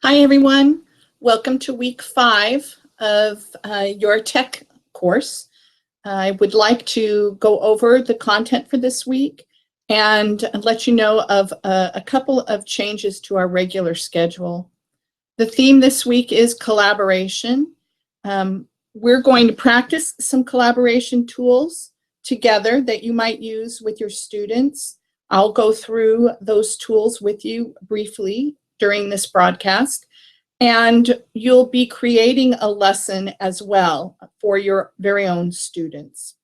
Hi, everyone. Welcome to week 5 of your tech course. I would like to go over the content for this week and let you know of a couple of changes to our regular schedule. The theme this week is collaboration. We're going to practice some collaboration tools together that you might use with your students. I'll go through those tools with you briefly during this broadcast, and you'll be creating a lesson as well for your very own students.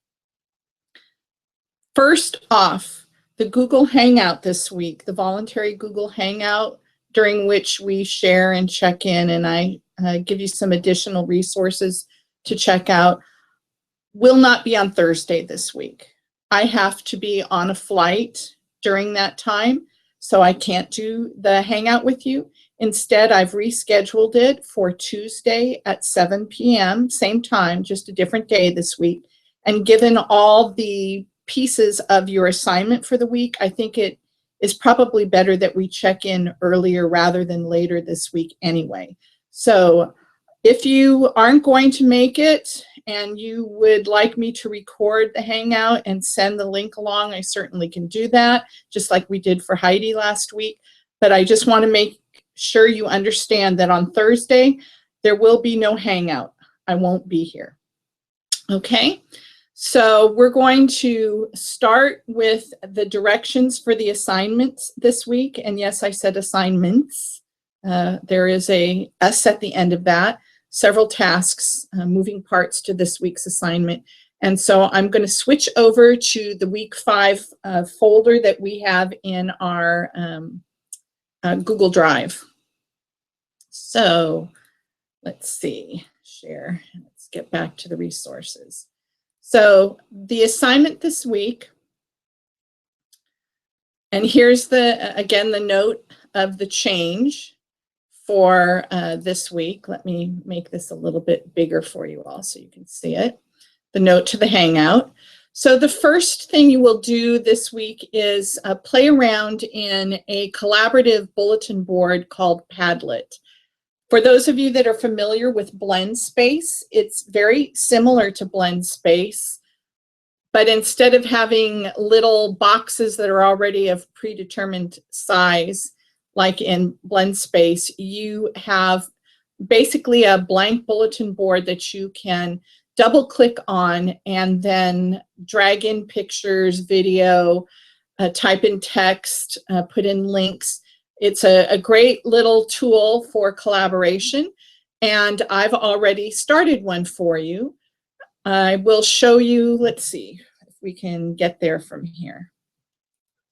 First off, the Google Hangout this week, the voluntary Google Hangout, during which we share and check in, and I give you some additional resources to check out, will not be on Thursday this week. I have to be on a flight during that time, so I can't do the Hangout with you. Instead, I've rescheduled it for Tuesday at 7 p.m., same time, just a different day this week. And given all the pieces of your assignment for the week, I think it is probably better that we check in earlier rather than later this week anyway. So if you aren't going to make it and you would like me to record the Hangout and send the link along, I certainly can do that, just like we did for Heidi last week. But I just want to make sure you understand that on Thursday, there will be no Hangout. I won't be here. Okay, so we're going to start with the directions for the assignments this week. And yes, I said assignments. There is a S at the end of that. Several tasks, moving parts to this week's assignment. And so I'm going to switch over to the week 5 folder that we have in our Google Drive. So let's see, share. Let's get back to the resources. So the assignment this week, and here's again, the note of the change for this week. Let me make this a little bit bigger for you all so you can see it. The note to the Hangout. So the first thing you will do this week is play around in a collaborative bulletin board called Padlet. For those of you that are familiar with BlendSpace, it's very similar to BlendSpace, but instead of having little boxes that are already of predetermined size, like in BlendSpace, you have basically a blank bulletin board that you can double click on and then drag in pictures, video, type in text, put in links. It's a great little tool for collaboration, and I've already started one for you. I will show you, let's see if we can get there from here.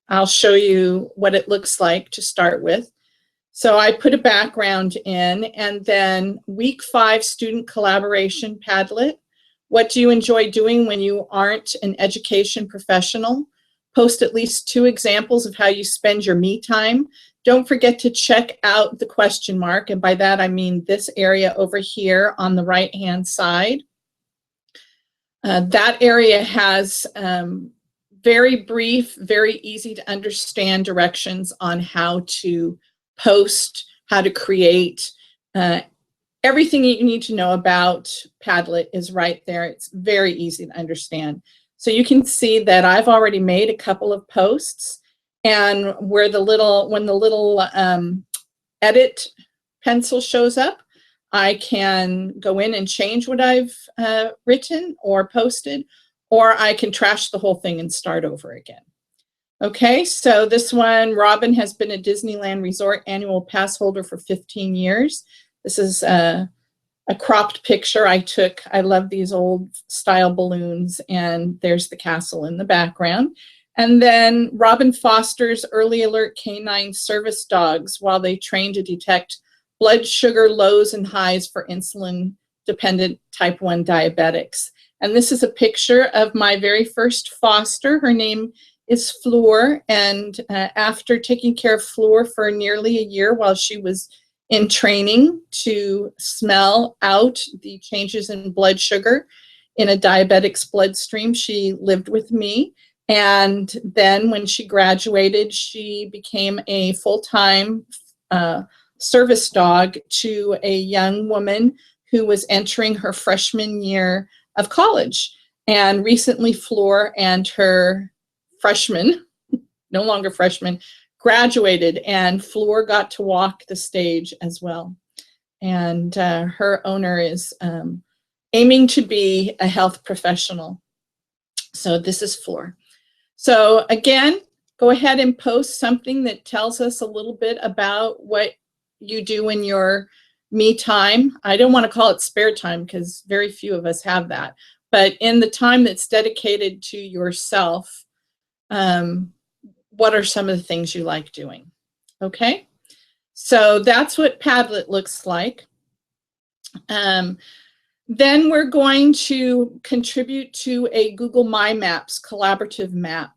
I'll show you what it looks like to start with. So I put a background in, and then week 5 student collaboration Padlet. What do you enjoy doing when you aren't an education professional? Post at least 2 examples of how you spend your me time. Don't forget to check out the question mark, and by that I mean this area over here on the right-hand side. That area has very brief, very easy to understand directions on how to post, how to create. Everything you need to know about Padlet is right there. It's very easy to understand. So you can see that I've already made a couple of posts, and when the little edit pencil shows up, I can go in and change what I've written or posted, or I can trash the whole thing and start over again. Okay, so this one, Robin has been a Disneyland Resort annual pass holder for 15 years. This is a cropped picture I took. I love these old style balloons, and there's the castle in the background. And then Robin fosters early alert canine service dogs while they train to detect blood sugar lows and highs for insulin-dependent type 1 diabetics. And this is a picture of my very first foster. Her name is Fleur, and after taking care of Fleur for nearly a year while she was in training to smell out the changes in blood sugar in a diabetic's bloodstream, she lived with me. And then when she graduated, she became a full-time service dog to a young woman who was entering her freshman year of college. And recently Fleur and her freshman, no longer freshman, graduated, and Fleur got to walk the stage as well. And her owner is aiming to be a health professional. So this is Fleur. So again, go ahead and post something that tells us a little bit about what you do in your me time. I don't want to call it spare time because very few of us have that. But in the time that's dedicated to yourself, what are some of the things you like doing? Okay, so that's what Padlet looks like. Then we're going to contribute to a Google My Maps collaborative map.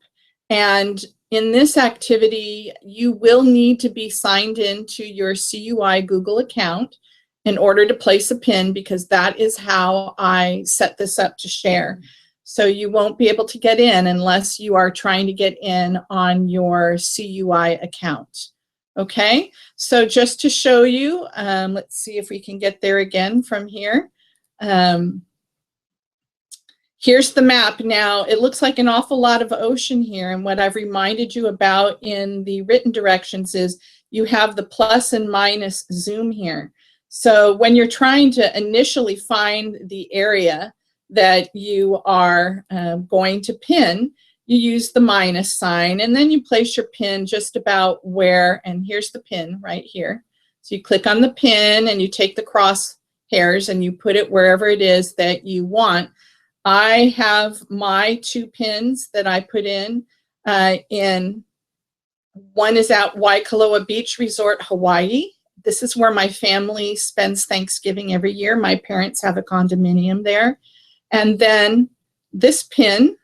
And in this activity, you will need to be signed into your CUI Google account in order to place a pin, because that is how I set this up to share. So you won't be able to get in unless you are trying to get in on your CUI account. Okay, so just to show you, let's see if we can get there again from here. Here's the map. Now, it looks like an awful lot of ocean here, and what I've reminded you about in the written directions is you have the plus and minus zoom here. So when you're trying to initially find the area that you are going to pin, you use the minus sign, and then you place your pin just about where, and here's the pin right here. So you click on the pin and you take the cross hairs and you put it wherever it is that you want. I have my 2 pins that I put in one is at Waikoloa Beach Resort, Hawaii. This is where my family spends Thanksgiving every year. My parents have a condominium there. And then this pin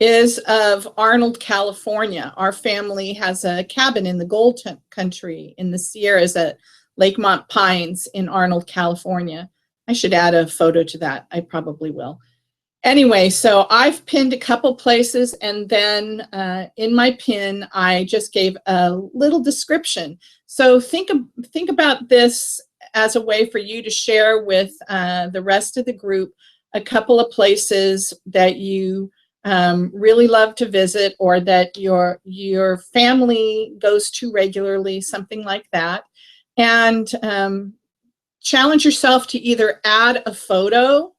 is of Arnold, California. Our family has a cabin in the Gold Country in the Sierras at Lakemont Pines in Arnold, California. I should add a photo to that. I probably will. Anyway, so I've pinned a couple places, and then in my pin, I just gave a little description. So think about this as a way for you to share with the rest of the group a couple of places that you really love to visit, or that your family goes to regularly, something like that. And challenge yourself to either add a photo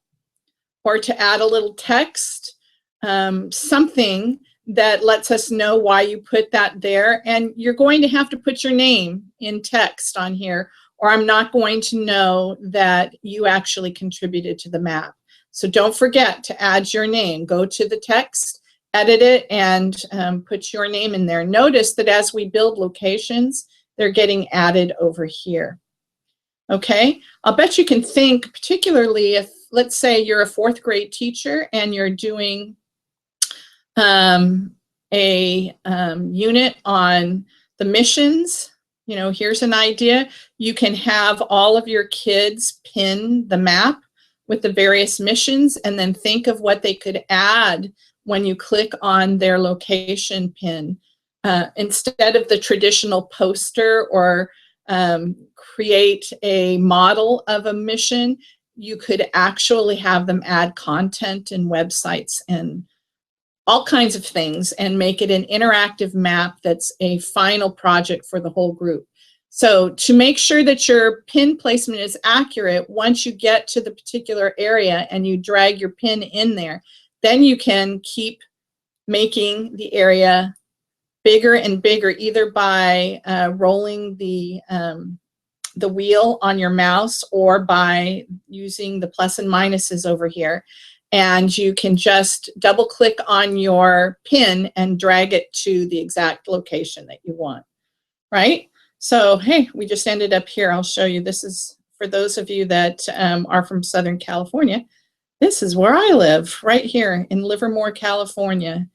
or to add a little text, something that lets us know why you put that there. And you're going to have to put your name in text on here, or I'm not going to know that you actually contributed to the map. So don't forget to add your name. Go to the text, edit it, and put your name in there. Notice that as we build locations, they're getting added over here. Okay, I'll bet you can think, particularly if, let's say, you're a 4th grade teacher and you're doing a unit on the missions. You know, here's an idea. You can have all of your kids pin the map with the various missions, and then think of what they could add when you click on their location pin. Instead of the traditional poster or create a model of a mission, you could actually have them add content and websites and all kinds of things and make it an interactive map that's a final project for the whole group. So to make sure that your pin placement is accurate, once you get to the particular area and you drag your pin in there, then you can keep making the area bigger and bigger, either by rolling the wheel on your mouse or by using the plus and minuses over here. And you can just double click on your pin and drag it to the exact location that you want, right? So, hey, we just ended up here. I'll show you. This is, for those of you that are from Southern California, this is where I live, right here in Livermore, California.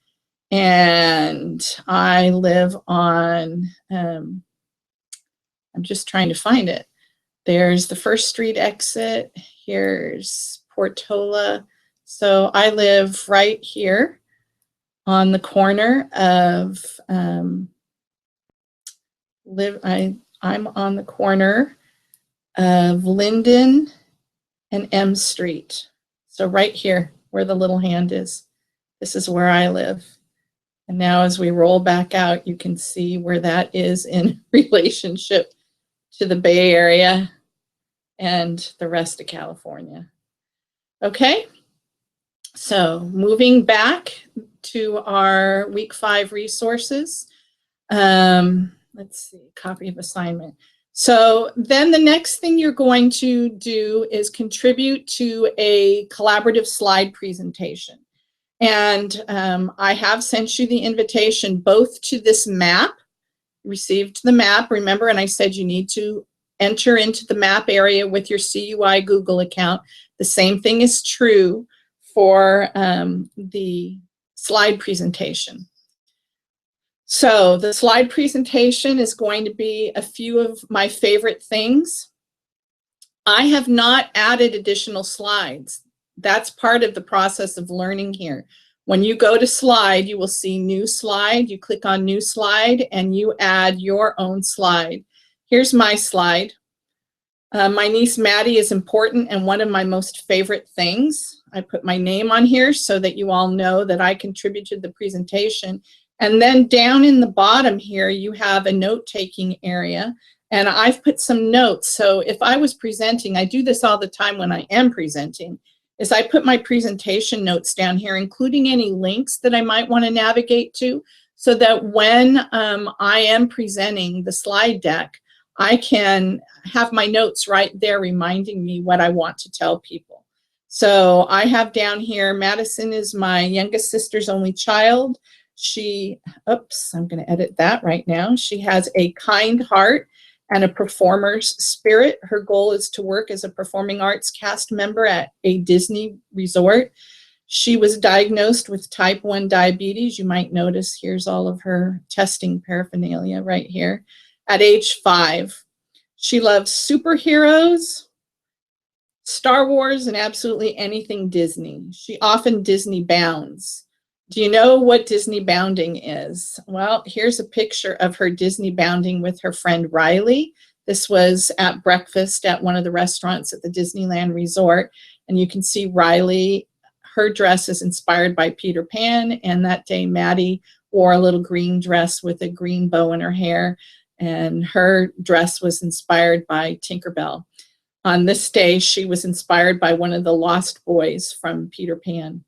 And I live on, I'm just trying to find it. There's the First Street exit. Here's Portola. So I live right here on the corner of, I'm on the corner of Linden and M Street. So right here where the little hand is, this is where I live. And now as we roll back out, you can see where that is in relationship to the Bay Area and the rest of California. Okay, so moving back to our week 5 resources. Let's see, copy of assignment. So then the next thing you're going to do is contribute to a collaborative slide presentation. And I have sent you the invitation both to this map, received the map, remember, and I said you need to enter into the map area with your CUI Google account. The same thing is true for the slide presentation. So the slide presentation is going to be a few of my favorite things. I have not added additional slides. That's part of the process of learning here. When you go to slide, you will see new slide. You click on new slide and you add your own slide. Here's my slide. My niece Maddie is important and one of my most favorite things. I put my name on here so that you all know that I contributed to the presentation. And then down in the bottom here, you have a note-taking area. And I've put some notes. So if I was presenting, I do this all the time when I am presenting, is I put my presentation notes down here, including any links that I might want to navigate to, so that when I am presenting the slide deck, I can have my notes right there reminding me what I want to tell people. So I have down here, Madison is my youngest sister's only child. She, oops, I'm going to edit that right now. She has a kind heart and a performer's spirit. Her goal is to work as a performing arts cast member at a Disney resort. She was diagnosed with type 1 diabetes. You might notice here's all of her testing paraphernalia right here at age 5. She loves superheroes, Star Wars, and absolutely anything Disney. She often Disney bounds. Do you know what Disney bounding is? Well, here's a picture of her Disney bounding with her friend Riley. This was at breakfast at one of the restaurants at the Disneyland Resort. And you can see Riley, her dress is inspired by Peter Pan. And that day, Maddie wore a little green dress with a green bow in her hair. And her dress was inspired by Tinkerbell. On this day, she was inspired by one of the lost boys from Peter Pan.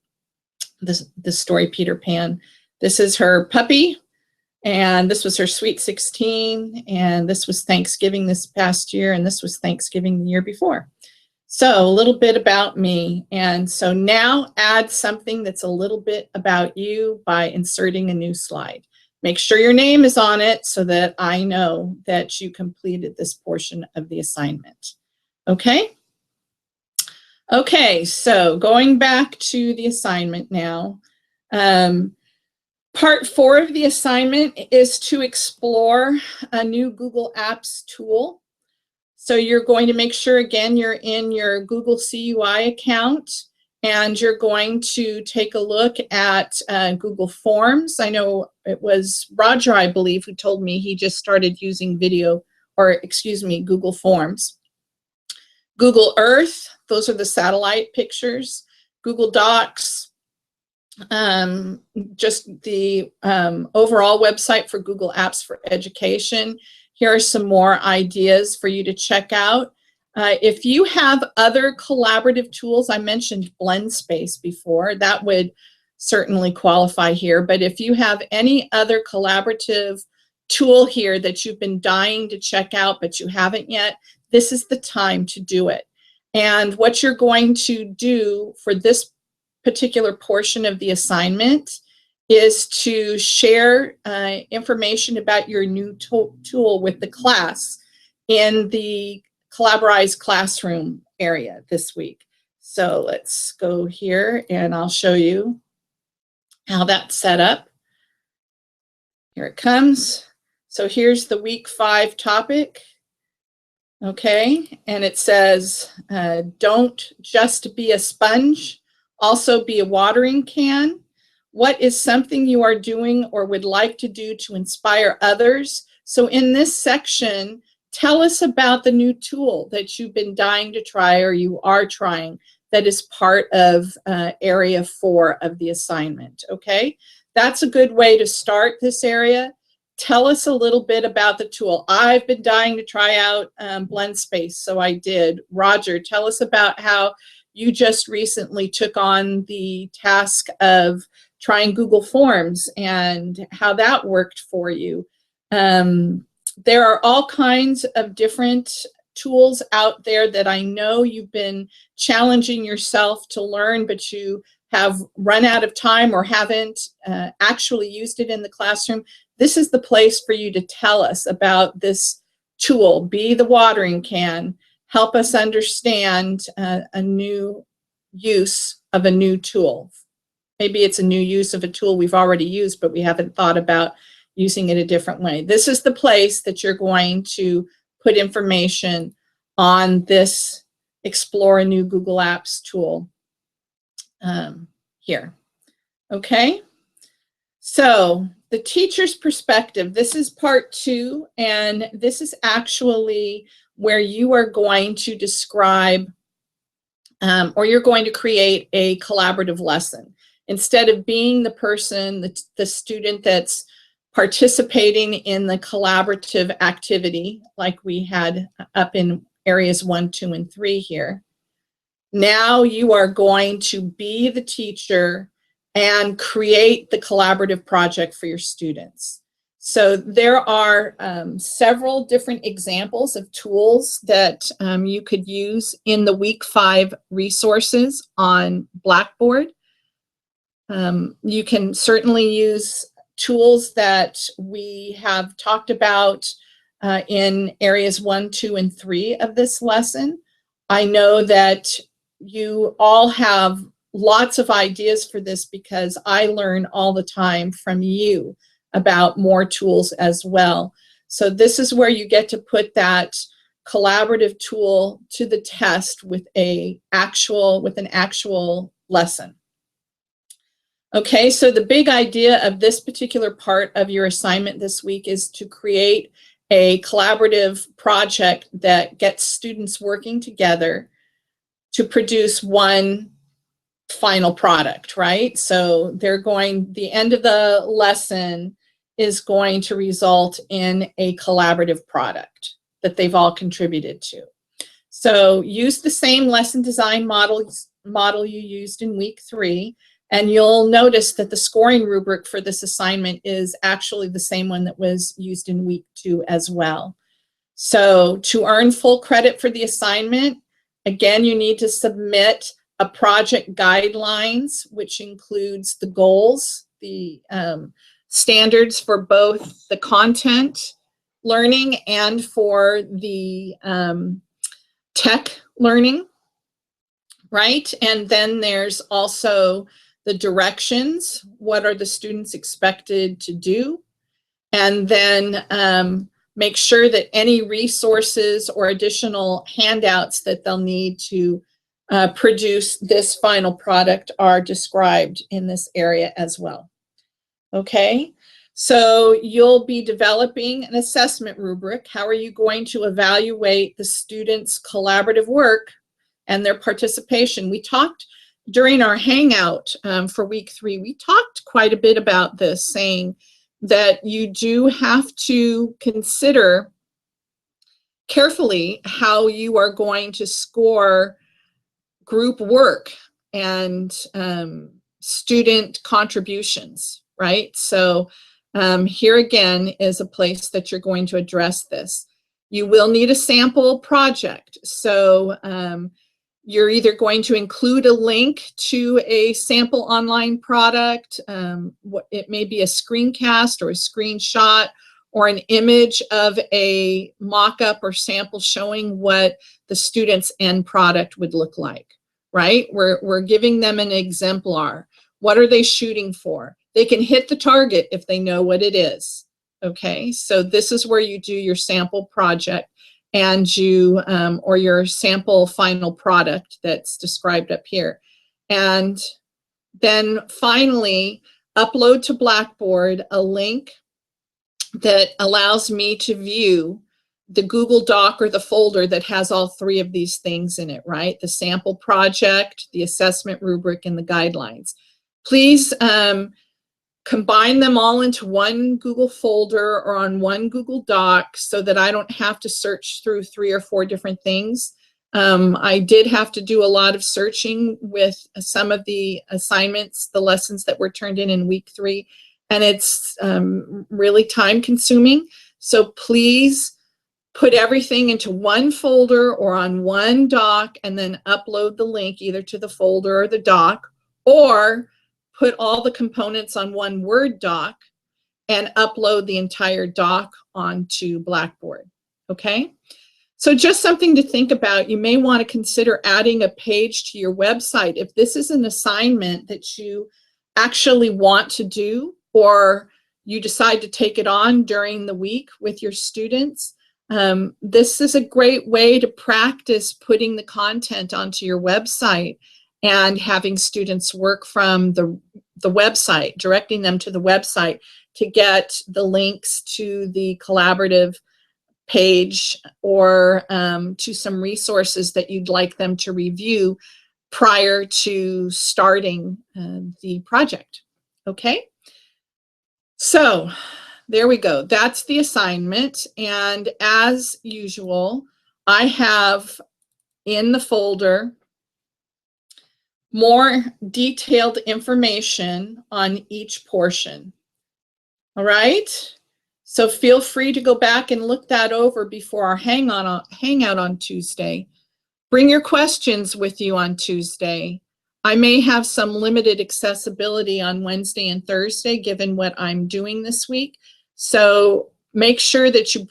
The story Peter Pan. This is her puppy, and this was her Sweet 16, and this was Thanksgiving this past year, and this was Thanksgiving the year before. So a little bit about me. And so now add something that's a little bit about you by inserting a new slide. Make sure your name is on it so that I know that you completed this portion of the assignment. Okay? Okay, so going back to the assignment now. Part 4 of the assignment is to explore a new Google Apps tool. So you're going to make sure, again, you're in your Google CUI account, and you're going to take a look at Google Forms. I know it was Roger, I believe, who told me he just started using Google Forms. Google Earth, those are the satellite pictures. Google Docs, just the overall website for Google Apps for Education. Here are some more ideas for you to check out. If you have other collaborative tools, I mentioned BlendSpace before, that would certainly qualify here. But if you have any other collaborative tool here that you've been dying to check out but you haven't yet, this is the time to do it. And what you're going to do for this particular portion of the assignment is to share information about your new tool with the class in the Collaborate Classroom area this week. So let's go here and I'll show you how that's set up. Here it comes. So here's the week 5 topic. Okay, and it says, don't just be a sponge, also be a watering can. What is something you are doing or would like to do to inspire others? So in this section, Tell us about the new tool that you've been dying to try or you are trying that is part of area 4 of the assignment, okay? That's a good way to start this area. Tell us a little bit about the tool. I've been dying to try out Blend Space, so I did. Roger, tell us about how you just recently took on the task of trying Google Forms and how that worked for you. There are all kinds of different tools out there that I know you've been challenging yourself to learn, but you have run out of time or haven't actually used it in the classroom. This is the place for you to tell us about this tool. Be the watering can. Help us understand a new use of a new tool. Maybe it's a new use of a tool we've already used, but we haven't thought about using it a different way. This is the place that you're going to put information on this Explore a New Google Apps tool here. Okay, so the teacher's perspective, this is part 2, and this is actually where you are going to describe or you're going to create a collaborative lesson. Instead of being the person, the student that's participating in the collaborative activity like we had up in areas 1, 2, and 3 here. Now you are going to be the teacher and create the collaborative project for your students. So there are several different examples of tools that you could use in the week 5 resources on Blackboard. You can certainly use tools that we have talked about in areas 1, 2, and 3 of this lesson. I know that you all have lots of ideas for this because I learn all the time from you about more tools as well. So this is where you get to put that collaborative tool to the test with an actual lesson. Okay, so the big idea of this particular part of your assignment this week is to create a collaborative project that gets students working together to produce one final product, right? So the end of the lesson is going to result in a collaborative product that they've all contributed to. So use the same lesson design model you used in week 3. And you'll notice that the scoring rubric for this assignment is actually the same one that was used in week 2 as well. So to earn full credit for the assignment, again, you need to submit a project guidelines, which includes the goals, the standards for both the content learning and for the tech learning, right? And then there's also the directions. What are the students expected to do? And then make sure that any resources or additional handouts that they'll need to produce this final product are described in this area as well. Okay, so you'll be developing an assessment rubric. How are you going to evaluate the students' collaborative work and their participation? We talked during our hangout for week 3, we talked quite a bit about this, saying that you do have to consider carefully how you are going to score group work and student contributions, right? So here again is a place that you're going to address this. You will need a sample project. So you're either going to include a link to a sample online product. It may be a screencast or a screenshot or an image of a mock-up or sample showing what the student's end product would look like, right? We're giving them an exemplar. What are they shooting for? They can hit the target if they know what it is, okay? So this is where you do your sample project and you, or your sample final product that's described up here. And then finally, upload to Blackboard a link that allows me to view the Google Doc or the folder that has all three of these things in it, right? The sample project, the assessment rubric, and the guidelines. Please combine them all into one Google folder or on one Google Doc so that I don't have to search through 3 or 4 different things. I did have to do a lot of searching with some of the assignments, the lessons that were turned in week 3, and it's really time consuming. So please put everything into one folder or on one doc and then upload the link either to the folder or the doc, or put all the components on one Word doc and upload the entire doc onto Blackboard, okay? So just something to think about. You may want to consider adding a page to your website. If this is an assignment that you actually want to do, or you decide to take it on during the week with your students, this is a great way to practice putting the content onto your website and having students work from the website, directing them to the website to get the links to the collaborative page or to some resources that you'd like them to review prior to starting the project. Okay, so there we go. That's the assignment. And as usual, I have in the folder more detailed information on each portion. All right? So feel free to go back and look that over before our hangout on Tuesday. Bring your questions with you on Tuesday. I may have some limited accessibility on Wednesday and Thursday, given what I'm doing this week. So make sure that you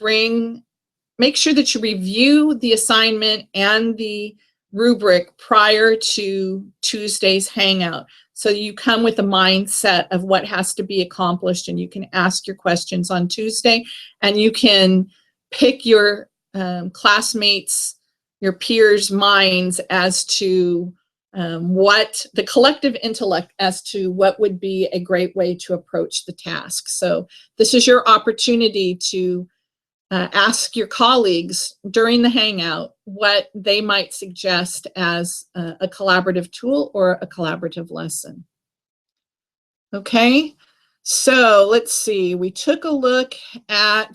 review the assignment and the rubric prior to Tuesday's hangout. So you come with a mindset of what has to be accomplished, and you can ask your questions on Tuesday, and you can pick your classmates, your peers' minds as to what the collective intellect as to what would be a great way to approach the task. So this is your opportunity to ask your colleagues during the hangout what they might suggest as a collaborative tool or a collaborative lesson. Okay, so let's see. We took a look at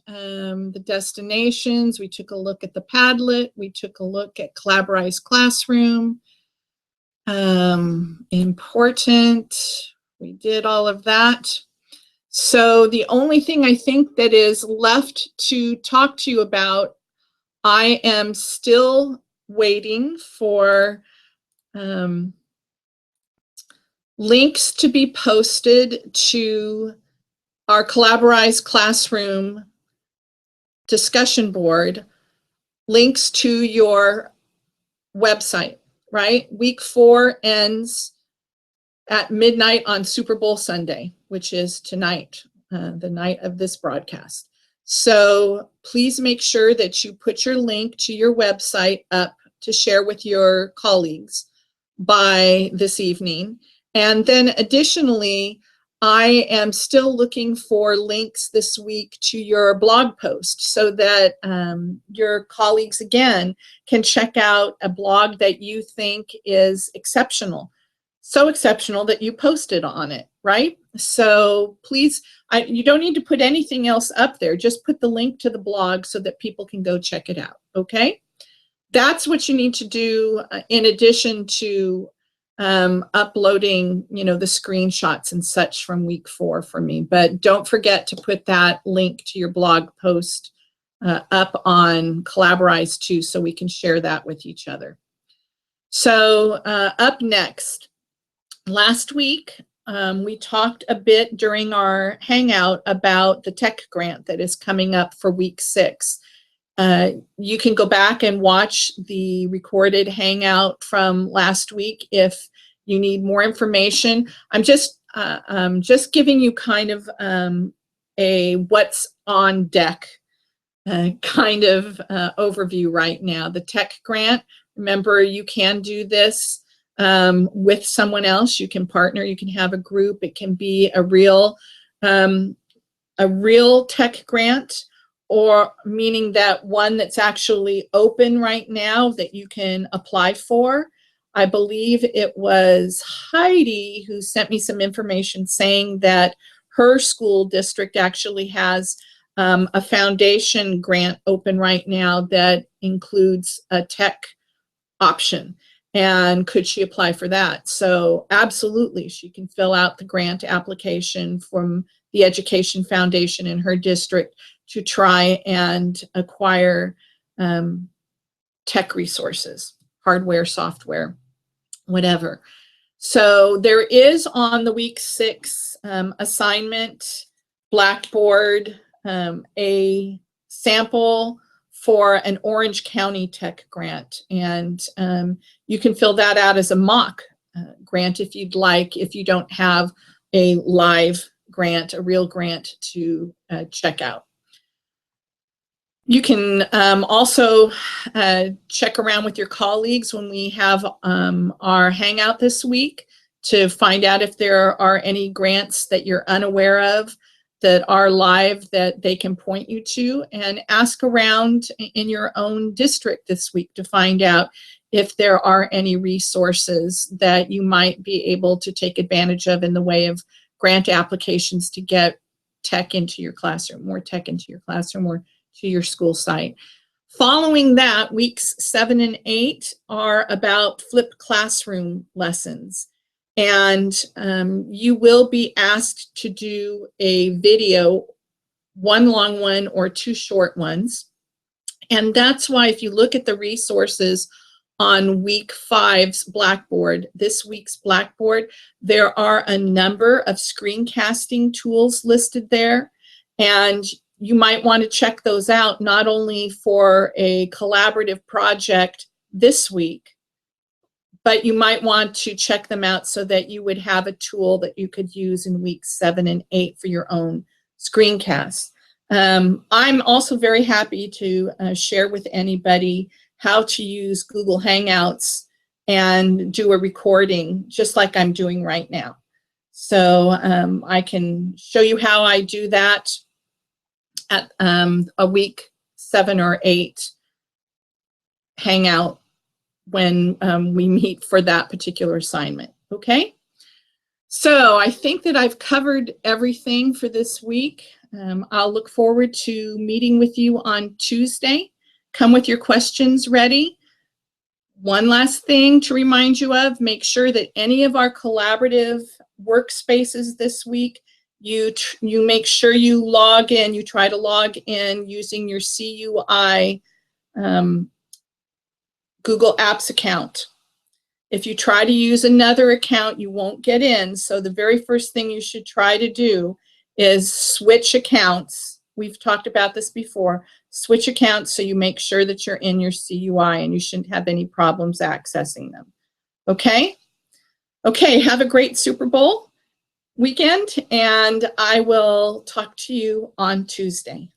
the destinations. We took a look at the Padlet. We took a look at Collaborized Classroom. Important. We did all of that. So the only thing I think that is left to talk to you about, I am still waiting for links to be posted to our Collaborized Classroom discussion board, links to your website, right? Week 4 ends at midnight on Super Bowl Sunday, which is tonight, the night of this broadcast. So please make sure that you put your link to your website up to share with your colleagues by this evening. And then additionally, I am still looking for links this week to your blog post so that your colleagues, again, can check out a blog that you think is exceptional. So exceptional that you posted on it, right? So please, you don't need to put anything else up there. Just put the link to the blog so that people can go check it out, okay? That's what you need to do in addition to uploading, the screenshots and such from week 4 for me. But don't forget to put that link to your blog post up on Collaborized too, so we can share that with each other. So up next, last week, we talked a bit during our hangout about the tech grant that is coming up for week 6. You can go back and watch the recorded hangout from last week if you need more information. I'm just giving you kind of a what's on deck kind of overview right now. The tech grant, remember, you can do this with someone else. You can partner, you can have a group. It can be a real tech grant, or meaning that one that's actually open right now that you can apply for. I believe it was Heidi who sent me some information saying that her school district actually has a foundation grant open right now that includes a tech option. And could she apply for that? So absolutely, she can fill out the grant application from the Education Foundation in her district to try and acquire tech resources, hardware, software, whatever. So there is on the week 6 assignment, Blackboard, a sample for an Orange County Tech grant. And you can fill that out as a mock grant if you'd like, if you don't have a live grant, a real grant to check out. You can also check around with your colleagues when we have our hangout this week to find out if there are any grants that you're unaware of that are live that they can point you to, and ask around in your own district this week to find out if there are any resources that you might be able to take advantage of in the way of grant applications to get tech into your classroom, more tech into your classroom or to your school site. Following that, weeks 7 and 8 are about flipped classroom lessons. And you will be asked to do a video, one long one or 2 short ones. And that's why if you look at the resources on week 5's Blackboard, this week's Blackboard, there are a number of screencasting tools listed there. And you might want to check those out, not only for a collaborative project this week, but you might want to check them out so that you would have a tool that you could use in weeks 7 and 8 for your own screencasts. I'm also very happy to share with anybody how to use Google Hangouts and do a recording just like I'm doing right now. So I can show you how I do that at a week 7 or 8 hangout when we meet for that particular assignment. Okay, so I think that I've covered everything for this week. I'll look forward to meeting with you on Tuesday. Come with your questions ready. One last thing to remind you of, make sure that any of our collaborative workspaces this week, you make sure you log in, you try to log in using your CUI Google Apps account. If you try to use another account, you won't get in. So the very first thing you should try to do is switch accounts. We've talked about this before. Switch accounts so you make sure that you're in your CUI and you shouldn't have any problems accessing them. Okay? Okay, have a great Super Bowl weekend, and I will talk to you on Tuesday.